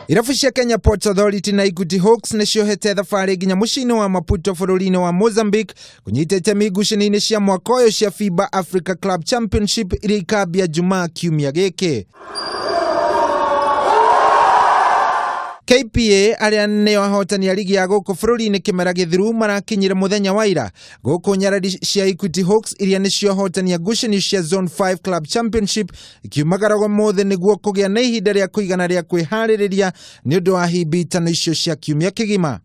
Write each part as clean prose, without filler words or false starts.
Irabu cia Kenya Ports Authority na Equity Hawks nĩciohete thabarĩ nginya mũciĩ-inĩ wa Maputo bũrũri-inĩ wa Mozambique kũnyita itemi ngucanio-inĩ cia mwaka ũyũ cia FIBA Africa Club Championship iria ikambia Jumaa kiumia gĩkĩ. KPA arĩa nĩo ahotani a ligi ya gũkũ bũrũri-inĩ kĩmera gĩthiru marakinyire mũthenya wa ira gũkũ nyarari cia Equity Hawks iria nĩcio ahotani a ngucanio cia Zone 5 Club Championship ikiumagara mũthĩ nĩguo kũgĩa na ihinda rĩa kũigana rĩa kwĩharĩrĩria nĩ ũndũ wa hibitano icio cia kiumia kĩgima.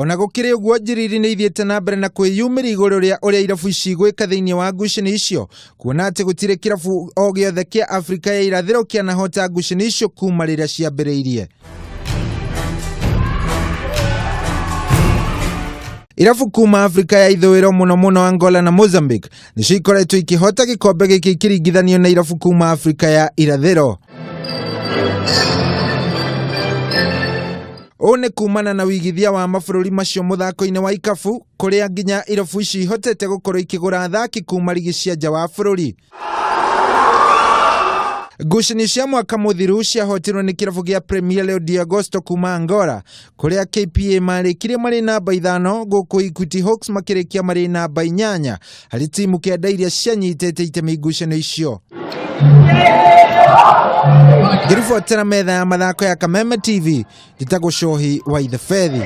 Ona gũkĩrĩ ũguo njiriri nĩ ithiĩte na mbere na kwĩyumĩria igũrũ rĩa ũrĩa irabu ici igwĩka thĩinĩ wa ngucanio icio, kuona atĩ gũtirĩ kĩrabu o gĩothe kĩa Afrika ya irathĩro kĩanahota ngucanio icio kuma rĩrĩa ciambĩrĩirie. Irabu kuma Afrika ya ithũĩro mũno Angola na Mozambique nĩcio ikoretwo ikĩhota gĩkombe gĩkĩ ikĩringithanio na irabu kuma Afrika ya irathĩro. One kumana na wigithia wa mabũrũri macio mũthako-inĩ wa ikabu kũrĩa nginya irabu ici ihotete gũkorwo ikĩgũra athaki kuma ligi cia nja wa bũrũri. Ngucanio cia mwaka mũthiru ciahotirwo nĩ kĩrabu gĩa Premier League de Agosto kuma Angola kũrĩa KPA marĩkirie marĩ namba 5 gũkũ Equity Hawks makĩrĩkia marĩ namba 8 harĩ timu kenda iria cianyitĩte itemi ngucanio icio. Ngĩribotera metha ya mathako ya Kameme TV, njĩtagwo Cohi wa Ithefethi.